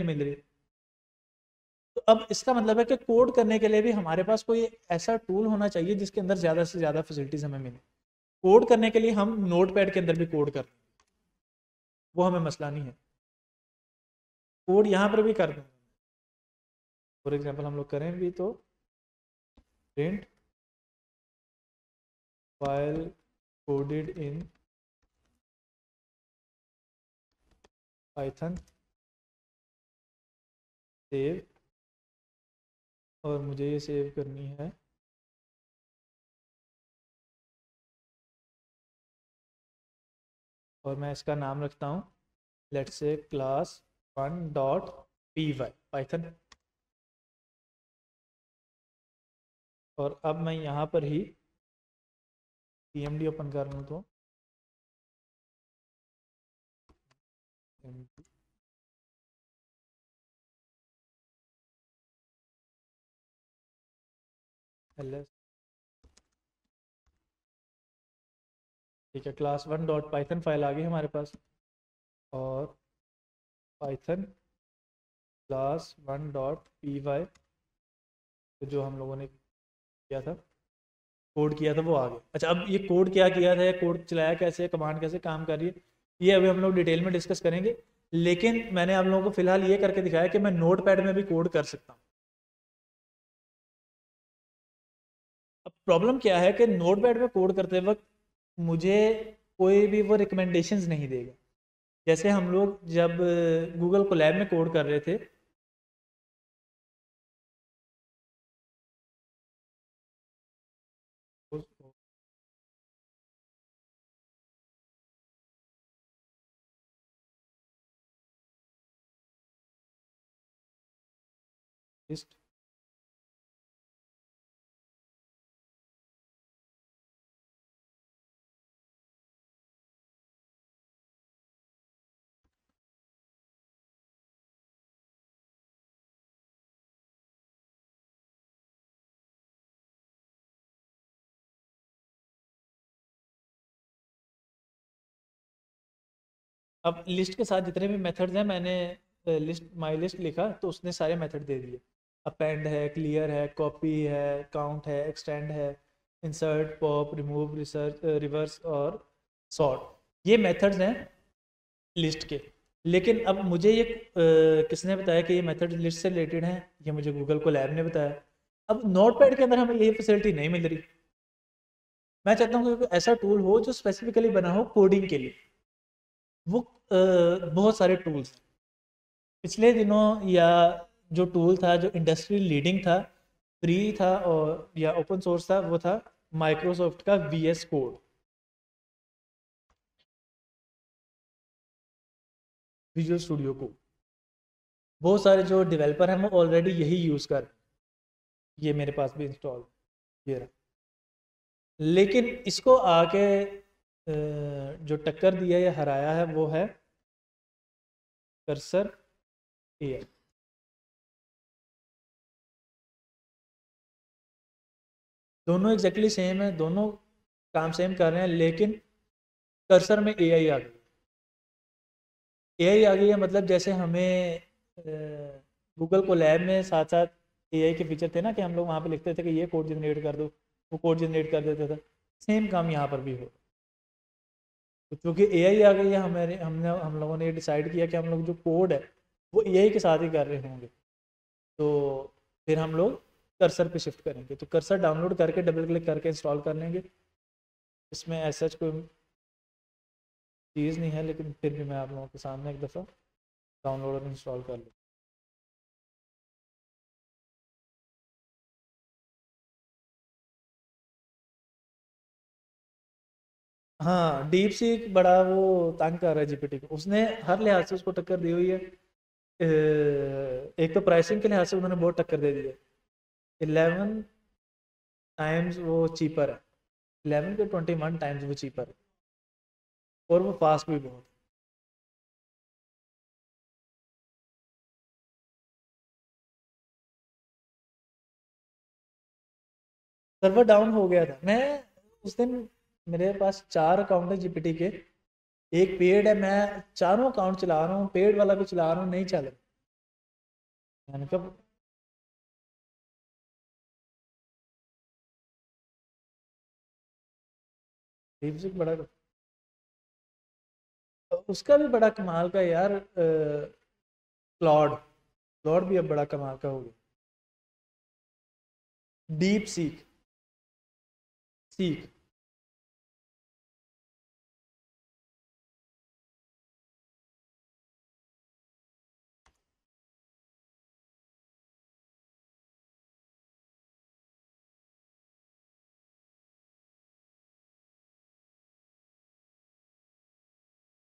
मिल रही। तो अब इसका मतलब है कि कोड करने के लिए भी हमारे पास कोई ऐसा टूल होना चाहिए जिसके अंदर ज़्यादा से ज़्यादा फैसिलिटीज़ हमें मिले। कोड करने के लिए हम नोटपैड के अंदर भी कोड कर, वो हमें मसला नहीं है, कोड यहाँ पर भी कर दें। फॉर एग्जांपल हम लोग करें भी तो print file coded in Python save, और मुझे ये सेव करनी है और मैं इसका नाम रखता हूँ let's say class 1.py Python. और अब मैं यहाँ पर ही pmd ओपन कर लूँ तो ls, ठीक है, क्लास 1.python फाइल आ गई हमारे पास। और पाइथन क्लास 1.py जो हम लोगों ने किया था, कोड किया था, वो आ गया। अच्छा, अब ये कोड क्या किया था, कोड चलाया कैसे, कमांड कैसे काम कर रही है, ये अभी हम लोग डिटेल में डिस्कस करेंगे। लेकिन मैंने आप लोगों को फिलहाल ये करके दिखाया कि मैं नोटपैड में भी कोड कर सकता हूँ। अब प्रॉब्लम क्या है कि नोटपैड में कोड करते वक्त मुझे कोई भी वो रिकमेंडेशंस नहीं देगा। जैसे हम लोग जब गूगल कोलैब में कोड कर रहे थे, लिस्ट, अब लिस्ट के साथ जितने भी मेथड्स हैं, मैंने लिस्ट माई लिस्ट लिखा तो उसने सारे मेथड दे दिए। अपेंड है, क्लियर है, कॉपी है, काउंट है, एक्सटेंड है, insert, pop, remove, research, reverse और सॉर्ट, ये मेथड्स हैं लिस्ट के। लेकिन अब मुझे ये किसने बताया कि ये मेथड लिस्ट से रिलेटेड हैं? ये मुझे गूगल को लैब ने बताया। अब नोटपैड के अंदर हमें ये फैसिलिटी नहीं मिल रही। मैं चाहता हूँ कि ऐसा टूल हो जो स्पेसिफिकली बना हो कोडिंग के लिए। वो बहुत सारे टूल्स पिछले दिनों, या जो टूल था जो इंडस्ट्री लीडिंग था, फ्री था और या ओपन सोर्स था, वो था माइक्रोसॉफ्ट का VS code, visual studio code. बहुत सारे जो डेवलपर हैं वो ऑलरेडी यही यूज़ कर, ये मेरे पास भी इंस्टॉल, ये रहा। लेकिन इसको आके जो टक्कर दिया या हराया है वो है कर्सर AI। दोनों एग्जैक्टली सेम है, दोनों काम सेम कर रहे हैं, लेकिन कर्सर में AI आ गई। AI आ गई है मतलब जैसे हमें गूगल को लैब में साथ साथ AI के फीचर थे ना, कि हम लोग वहाँ पे लिखते थे कि ये कोड जनरेट कर दो, वो कोड जनरेट कर देता था। सेम काम यहाँ पर भी हो। तो क्योंकि AI आ गई है, हमारे हम लोगों ने ये डिसाइड किया कि हम लोग जो कोड है वो AI के साथ ही कर रहे होंगे। तो फिर हम लोग कर्सर पे शिफ्ट करेंगे। तो कर्सर डाउनलोड करके डबल क्लिक करके इंस्टॉल कर लेंगे। इसमें ऐसा कोई चीज़ नहीं है, लेकिन फिर भी मैं आप लोगों के सामने एक दफ़ा डाउनलोड और इंस्टॉल कर लूँ। हाँ, डीप सीक बड़ा वो तंग कर रहा है GPT को। उसने हर लिहाज से उसको टक्कर दी हुई है। एक तो प्राइसिंग के लिहाज से उन्होंने बहुत टक्कर दे दी है। 11 टाइम्स वो चीपर है, 11 के 21 टाइम्स वो चीपर है, और वो फास्ट भी बहुत। सर्वर डाउन हो गया था। मैं उस दिन, मेरे पास 4 अकाउंट है GPT के, एक पेड है, मैं चारों अकाउंट चला रहा हूँ, पेड वाला भी चला रहा हूँ, नहीं चल रहा। मैंने कब डीपसीक बड़ा, उसका भी बड़ा कमाल का यार, क्लॉड, क्लॉड भी अब बड़ा कमाल का हो गया। Deep seek, seek.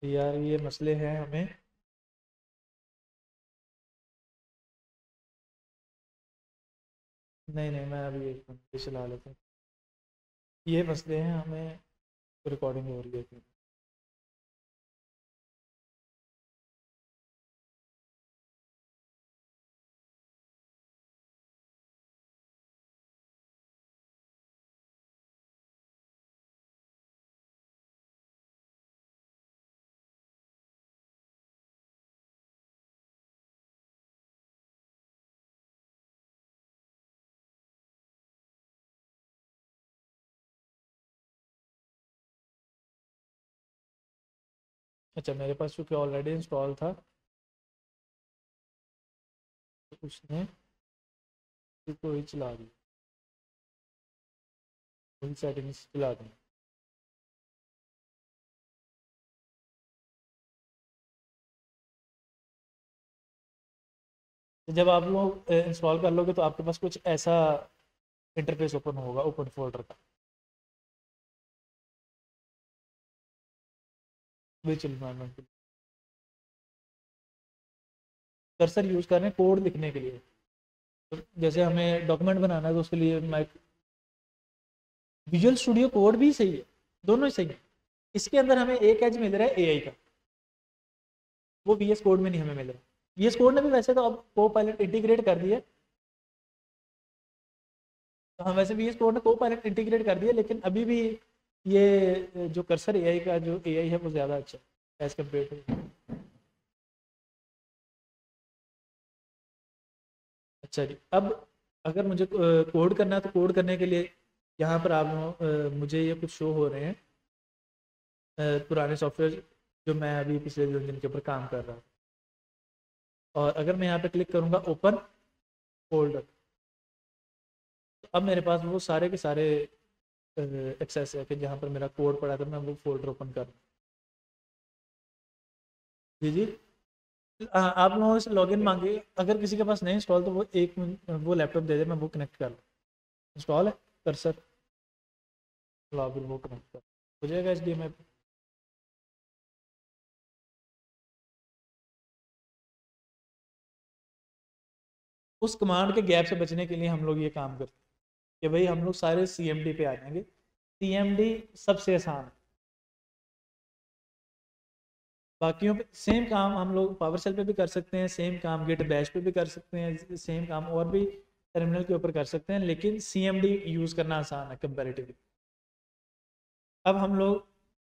यार ये मसले हैं हमें। नहीं नहीं, मैं अभी एक मिनट ये चला लेता हूँ। ये मसले हैं हमें, रिकॉर्डिंग हो रही है। अच्छा, मेरे पास चूँकि ऑलरेडी इंस्टॉल था तो उसने इसको ही चला दी, वही सेटिंग्स चला दी। तो जब आप लोग इंस्टॉल कर लोगे तो आपके पास कुछ ऐसा इंटरफेस ओपन होगा ओपन फोल्डर का, वर्चुअल इन्वायरमेंट। कर्सर यूज़ कर रहे हैं कोड लिखने के लिए। तो जैसे हमें डॉक्यूमेंट बनाना है तो उसके लिए माइक, विजुअल स्टूडियो कोड भी सही है, दोनों ही सही है। इसके अंदर हमें एक एज मिल रहा है एआई का, वो वीएस कोड में नहीं हमें मिल रहा। वीएस कोड ने भी वैसे तो अब को पायलट इंटीग्रेट कर दिया, तो हम वैसे वीएस कोड ने को पायलट इंटीग्रेट कर दिया, लेकिन अभी भी ये जो कर्सर एआई का जो एआई है वो ज़्यादा अच्छा है एज कम्पेयर टू। अच्छा जी, अब अगर मुझे कोड करना है तो कोड करने के लिए यहाँ पर आप मुझे ये कुछ शो हो रहे हैं पुराने सॉफ्टवेयर जो मैं अभी पिछले 2 दिन के ऊपर काम कर रहा हूँ। और अगर मैं यहाँ पे क्लिक करूँगा ओपन फोल्डर, तो अब मेरे पास वो सारे के सारे एक्सेस है कि जहाँ पर मेरा कोड पड़ा था मैं वो फोल्डर ओपन कर। जी जी। आप लोगों से लॉगिन मांगे, अगर किसी के पास नहीं इंस्टॉल तो वो वो लैपटॉप दे दे, मैं वो कनेक्ट कर लूँ। इंस्टॉल है कर्सर, लॉगिन वो कनेक्ट कर हो जाएगा एच डी एम आई। उस कमांड के गैप से बचने के लिए हम लोग ये काम करते हैं कि भाई हम लोग सारे सीएमडी पे आ जाएंगे। सीएमडी सबसे आसान है, बाकियों पे सेम काम हम लोग पावर सेल पे भी कर सकते हैं, सेम काम गिट बैश पे भी कर सकते हैं, सेम काम और भी टर्मिनल के ऊपर कर सकते हैं, लेकिन सीएमडी यूज़ करना आसान है कंपेरेटिवली। अब हम लोग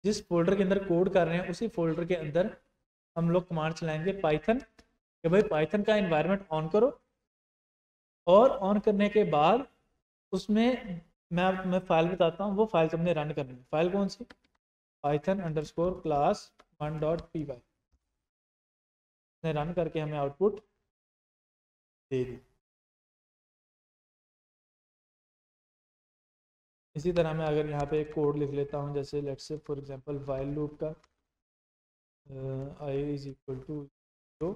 जिस फोल्डर के अंदर कोड कर रहे हैं उसी फोल्डर के अंदर हम लोग कमांड चलाएंगे पाइथन, कि भाई पाइथन का इन्वायरमेंट ऑन करो, और ऑन करने के बाद उसमें मैं फाइल बताता हूँ, वो फाइल तुमने रन करनी है। फाइल कौन सी? पाइथन अंडरस्कोर क्लास 1.py ने रन करके हमें आउटपुट दे दी। इसी तरह मैं अगर यहाँ पे एक कोड लिख लेता हूँ, जैसे let's say for example while loop का I is equal to 0,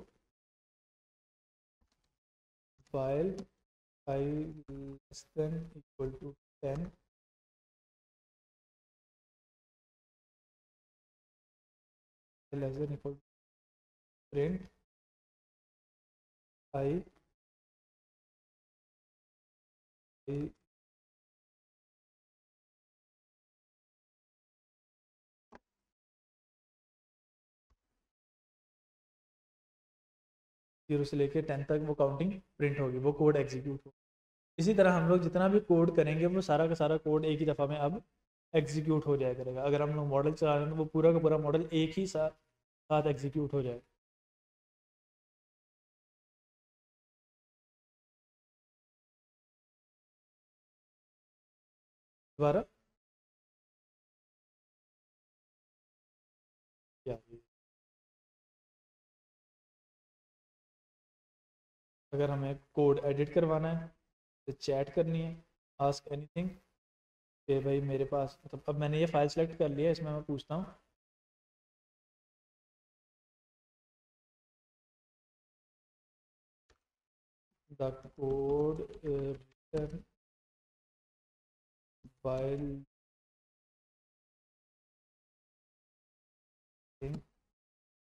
while I less than equal to 10, less than equal print I 0 से लेके 10 तक वो काउंटिंग प्रिंट होगी, वो कोड एग्जीक्यूट होगा। इसी तरह हम लोग जितना भी कोड करेंगे वो सारा का सारा कोड एक ही दफ़ा में अब एग्जीक्यूट हो जाया करेगा। अगर हम लोग मॉडल चला रहे हैं तो वो पूरा का पूरा मॉडल एक ही साथ एग्जीक्यूट हो जाएगा। दोबारा क्या, अगर हमें कोड एडिट करवाना है तो चैट करनी है, आस्क एनीथिंग, कि भाई मेरे पास, मतलब अब मैंने ये फाइल सेलेक्ट कर लिया, इसमें मैं पूछता हूँ the code written while in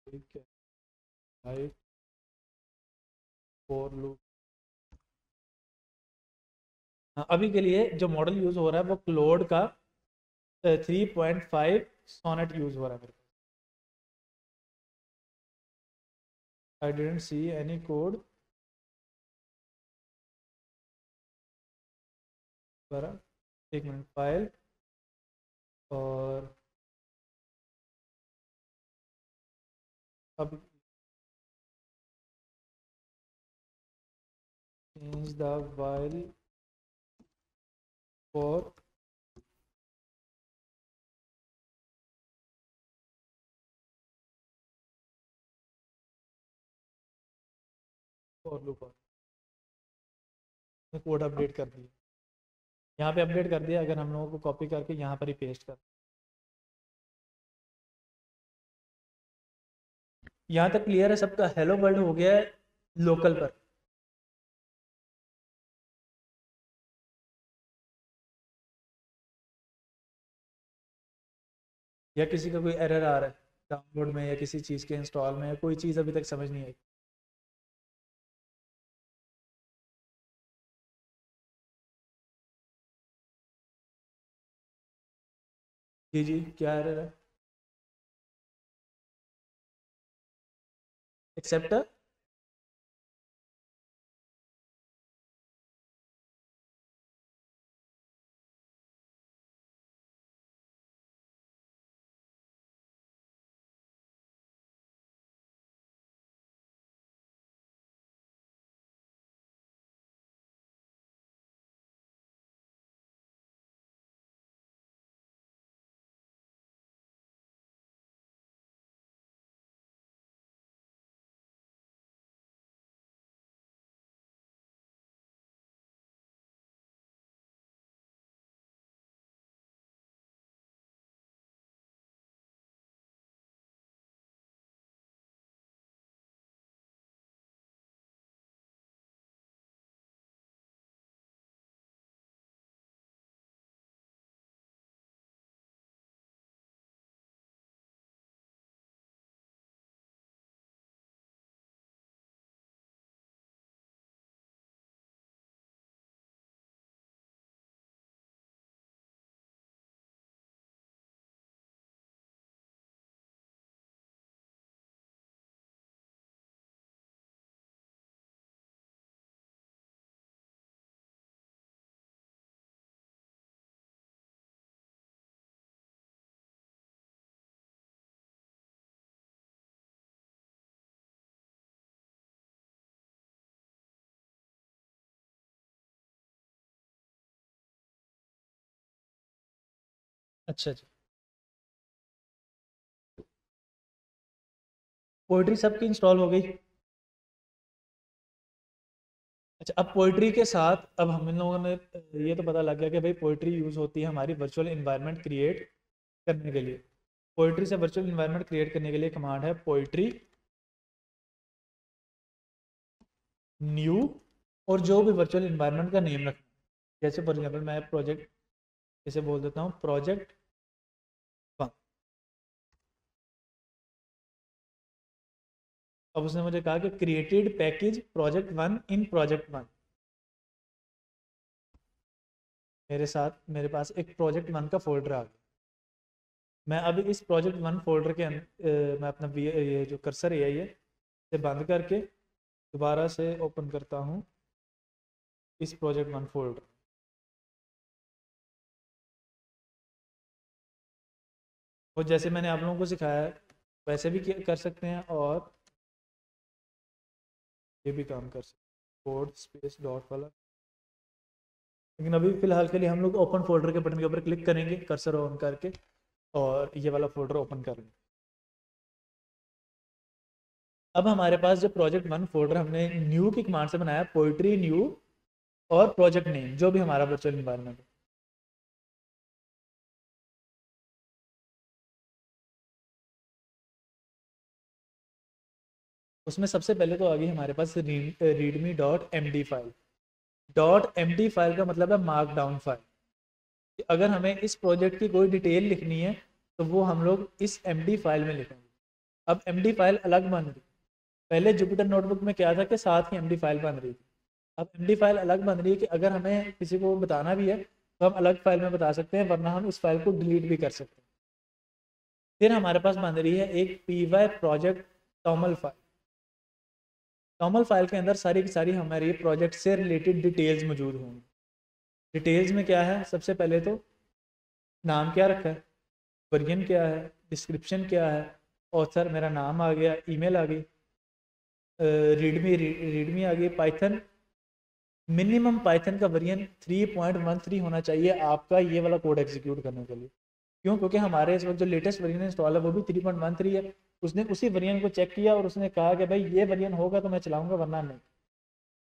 we can write for loop। अभी के लिए जो मॉडल यूज हो रहा है वो क्लोड का 3.5 सोनेट यूज हो रहा है मेरे पास। I didn't see any code, बरा एक मिनट, फाइल और अब change the while for for loop code update कर दिया, यहाँ पे अपडेट कर दिया। अगर हम लोगों को कॉपी करके यहाँ पर ही पेस्ट कर, यहाँ तक क्लियर है सबका? हेलो वर्ल्ड हो गया है लोकल पर। या किसी का कोई एरर आ रहा है डाउनलोड में या किसी चीज़ के इंस्टॉल में, या कोई चीज़ अभी तक समझ नहीं आई? जी जी, क्या एरर है? एक्सेप्ट अच्छा जी, पोइट्री सबकी इंस्टॉल हो गई। अच्छा, अब पोइट्री के साथ अब हम इन लोगों ने ये तो पता लग गया कि भाई पोइट्री यूज़ होती है हमारी वर्चुअल इन्वायरमेंट क्रिएट करने के लिए। पोइट्री से वर्चुअल इन्वायरमेंट क्रिएट करने के लिए कमांड है पोइट्री न्यू, और जो भी वर्चुअल इन्वायरमेंट का नेम रखना, जैसे फॉर एग्जाम्पल मैं प्रोजेक्ट इसे बोल देता हूँ प्रोजेक्ट 1। अब उसने मुझे कहा कि क्रिएटेड पैकेज प्रोजेक्ट 1 इन प्रोजेक्ट 1। मेरे साथ मेरे पास एक प्रोजेक्ट 1 का फोल्डर आ गया। मैं अभी इस प्रोजेक्ट 1 फोल्डर के मैं अपना ये जो कर्सर है ये से बंद करके दोबारा से ओपन करता हूँ इस प्रोजेक्ट 1 फोल्डर। और जैसे मैंने आप लोगों को सिखाया है वैसे भी कर सकते हैं, और ये भी काम कर सकते हैं, कोड स्पेस डॉट वाला लेकिन अभी फ़िलहाल के लिए हम लोग ओपन फोल्डर के बटन के ऊपर क्लिक करेंगे कर्सर ऑन करके और ये वाला फोल्डर ओपन कर लेंगे। अब हमारे पास जो प्रोजेक्ट वन फोल्डर हमने न्यू की कमांड से बनाया, पोइट्री न्यू और प्रोजेक्ट नेम जो भी हमारा वर्चुअल इन्वायरमेंट है, उसमें सबसे पहले तो आ गई हमारे पास readme dot M D file. Dot M D file का मतलब है मार्क डाउन फाइल। कि अगर हमें इस प्रोजेक्ट की कोई डिटेल लिखनी है तो वो हम लोग इस एम डी फाइल में लिखेंगे। अब एम डी फाइल अलग बन रही, पहले जुपिटर नोटबुक में क्या था कि साथ ही एम डी फाइल बन रही थी। अब एम डी फाइल अलग बन रही है कि अगर हमें किसी को बताना भी है तो हम अलग फाइल में बता सकते हैं, वरना हम इस फाइल को डिलीट भी कर सकते हैं। फिर हमारे पास बन रही है एक P Y project TOML file. TOML file के अंदर सारी की सारी हमारी प्रोजेक्ट से रिलेटेड डिटेल्स मौजूद होंगी। डिटेल्स में क्या है, सबसे पहले तो नाम क्या रखा है, वर्जन क्या है, डिस्क्रिप्शन क्या है, ऑथर मेरा नाम आ गया, ईमेल आ गई, रीडमी आ गई, पाइथन मिनिमम पाइथन का वर्जन 3.13 होना चाहिए आपका ये वाला कोड एग्जीक्यूट करने के लिए। क्यों? क्योंकि हमारे इस वक्त जो लेटेस्ट वर्जन इंस्टॉल है वो भी 3.13 है। उसने उसी वर्जन को चेक किया और उसने कहा कि भाई ये वर्जन होगा तो मैं चलाऊंगा, वरना नहीं।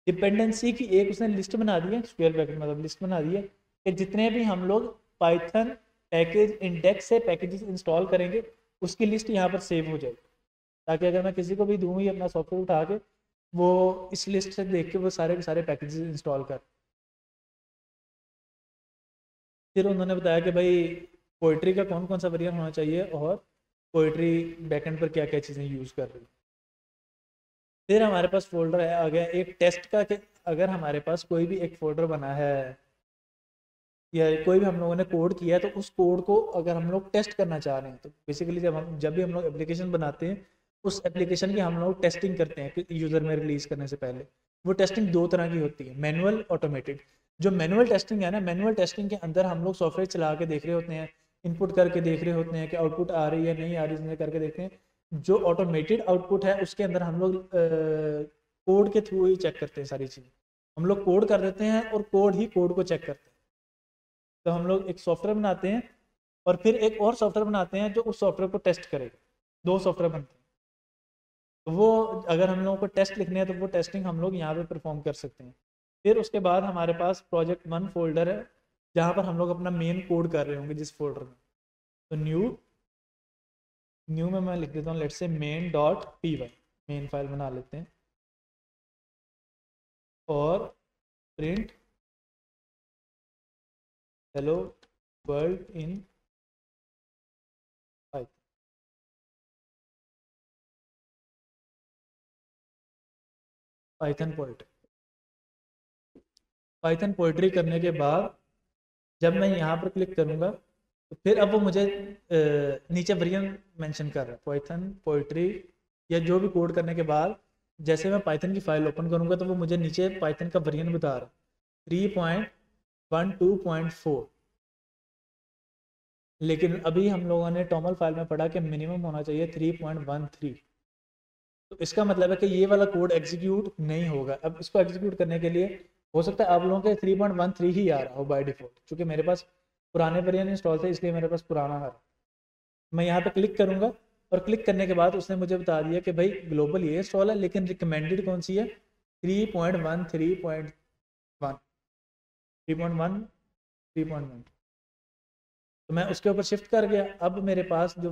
डिपेंडेंसी की एक उसने लिस्ट बना दी है, स्क्वायर ब्रैकेट मतलब लिस्ट बना दी है कि जितने भी हम लोग पाइथन पैकेज इंडेक्स से पैकेजेस इंस्टॉल करेंगे उसकी लिस्ट यहाँ पर सेव हो जाएगी, ताकि अगर मैं किसी को भी दूँ ही अपना सॉफ्टवेयर उठा के वो इस लिस्ट से देख के वो सारे के सारे पैकेजेस इंस्टॉल कर। फिर उन्होंने बताया कि भाई पोइट्री का कौन कौन सा वेरिएंट होना चाहिए और पोइट्री बैकएंड पर क्या क्या चीज़ें यूज़ कर रही है। फिर हमारे पास फोल्डर है आ गया एक टेस्ट का, कि अगर हमारे पास कोई भी एक फोल्डर बना है या कोई भी हम लोगों ने कोड किया है तो उस कोड को अगर हम लोग टेस्ट करना चाह रहे हैं तो बेसिकली जब भी हम लोग एप्लीकेशन बनाते हैं उस एप्लीकेशन की हम लोग टेस्टिंग करते हैं कि यूज़र में रिलीज करने से पहले। वो टेस्टिंग दो तरह की होती है, मैनुअल, ऑटोमेटेड। जो मैनुअल टेस्टिंग है ना, मैनुअल टेस्टिंग के अंदर हम लोग सॉफ्टवेयर चला के देख रहे होते हैं, इनपुट करके देख रहे होते हैं कि आउटपुट आ रही है नहीं आ रही है, करके देखते हैं। जो ऑटोमेटेड आउटपुट है उसके अंदर हम लोग कोड के थ्रू ही चेक करते हैं सारी चीज़ें। हम लोग कोड कर देते हैं और कोड ही कोड को चेक करते हैं। तो हम लोग एक सॉफ्टवेयर बनाते हैं और फिर एक और सॉफ्टवेयर बनाते हैं जो उस सॉफ्टवेयर को टेस्ट करेगा। दो सॉफ्टवेयर बनते हैं। तो वो अगर हम लोगों को टेस्ट लिखने हैं तो वो टेस्टिंग हम लोग यहाँ पे परफॉर्म कर सकते हैं। फिर उसके बाद हमारे पास प्रोजेक्ट वन फोल्डर है जहाँ पर हम लोग अपना मेन कोड कर रहे होंगे जिस फोल्डर में। तो न्यू न्यू में मैं लिख देता हूँ let say main dot P Y, main file बना लेते हैं। और print hello world in Python Poetry. Python Poetry करने के बाद जब मैं यहाँ पर क्लिक करूँगा तो फिर अब वो मुझे नीचे वर्जन मेंशन कर रहा है पाइथन पोइट्री, या जो भी कोड करने के बाद जैसे मैं पाइथन की फाइल ओपन करूँगा तो वो मुझे नीचे पाइथन का वर्जन बता रहा है 3.12.4। लेकिन अभी हम लोगों ने टॉमल फाइल में पढ़ा कि मिनिमम होना चाहिए 3.13। तो इसका मतलब है कि ये वाला कोड एग्जीक्यूट नहीं होगा। अब इसको एग्जीक्यूट करने के लिए हो सकता है आप लोगों के 3.13 ही आ रहा हो बाय डिफॉल्ट, क्योंकि मेरे पास पुराने वेरिएंट इंस्टॉल थे इसलिए मेरे पास पुराना आ रहा। मैं यहाँ पे क्लिक करूँगा और क्लिक करने के बाद उसने मुझे बता दिया कि भाई ग्लोबल ये इंस्टॉल है लेकिन रिकमेंडेड कौन सी है, 3.13.1, 3.1, 3.1। तो मैं उसके ऊपर शिफ्ट कर गया। अब मेरे पास जो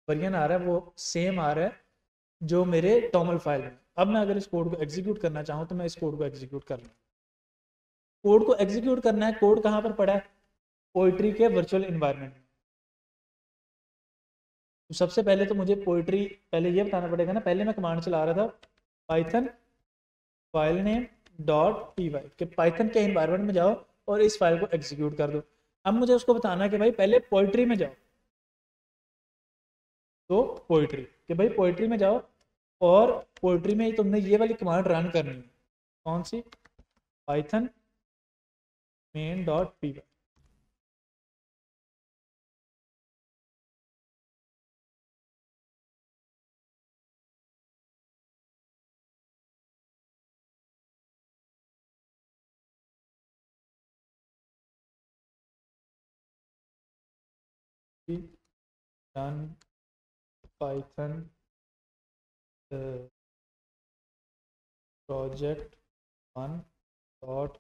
वर्जन आ रहा है वो सेम आ रहा है जो मेरे टॉमल फाइल में। अब मैं अगर इस कोड को एग्जीक्यूट करना चाहूँ तो मैं इस कोड को एग्जीक्यूट कर लूँ। कोड को एग्जीक्यूट करना है, कोड कहाँ पर पड़ा है, पोइट्री के वर्चुअल इन्वायरमेंट में। तो सबसे पहले तो मुझे पोइट्री पहले ये बताना पड़ेगा ना, पहले मैं कमांड चला रहा था Python file name dot P Y के पाइथन के इन्वायरमेंट में जाओ और इस फाइल को एग्जीक्यूट कर दो। अब मुझे उसको बताना है कि भाई पहले पोइट्री में जाओ, तो पोइट्री कि भाई पोइट्री में जाओ और पोइट्री में तुमने ये वाली कमांड रन करनी है, कौन सी, Python main dot P Y. run python project one dot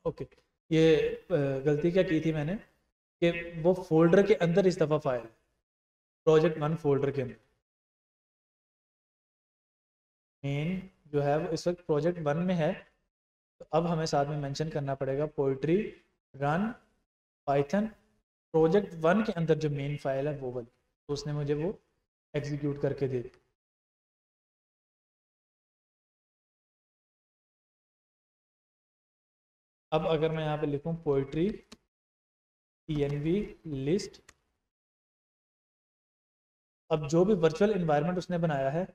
okay. ये गलती क्या की थी मैंने कि वो फोल्डर के अंदर इस दफ़ा फाइल प्रोजेक्ट वन फोल्डर के अंदर मेन जो है वो इस वक्त प्रोजेक्ट वन में है। तो अब हमें साथ में मेंशन करना पड़ेगा poetry run Python project one के अंदर जो मेन फाइल है वो वाली, तो उसने मुझे वो एग्जीक्यूट करके दे दी। अब अगर मैं यहाँ पे लिखूँ पोइट्री env लिस्ट, अब जो भी वर्चुअल इन्वायरमेंट उसने बनाया है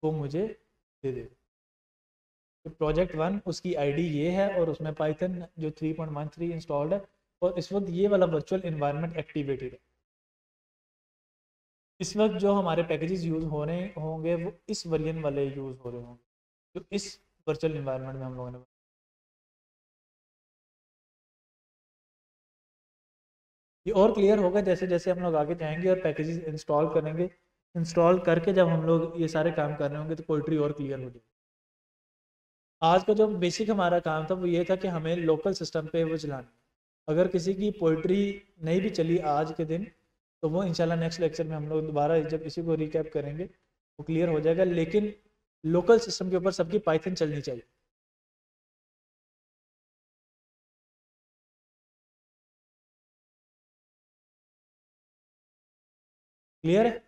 वो मुझे दे दे। तो प्रोजेक्ट वन उसकी आईडी ये है और उसमें पाइथन जो 3.13 इंस्टॉल्ड है और इस वक्त ये वाला वर्चुअल इन्वायरमेंट एक्टिवेटेड है। इस वक्त जो हमारे पैकेजेस यूज़ हो रहे होंगे वो इस वर्जन वाले यूज़ हो रहे होंगे जो इस वर्चुअल इन्वायरमेंट में हम लोगों ने। ये और क्लियर होगा जैसे जैसे हम लोग आगे जाएंगे और पैकेजेस इंस्टॉल करेंगे। इंस्टॉल करके जब हम लोग ये सारे काम कर रहे होंगे तो पोइट्री और क्लियर हो जाएगी। आज का जो बेसिक हमारा काम था वो ये था कि हमें लोकल सिस्टम पे वो चलाना। अगर किसी की पोइट्री नहीं भी चली आज के दिन तो वो इंशाल्लाह नेक्स्ट लेक्चर में हम लोग दोबारा जब इसी को रिकैप करेंगे वो क्लियर हो जाएगा। लेकिन लोकल सिस्टम के ऊपर सबकी पाइथन चलनी चाहिए। क्लियर है?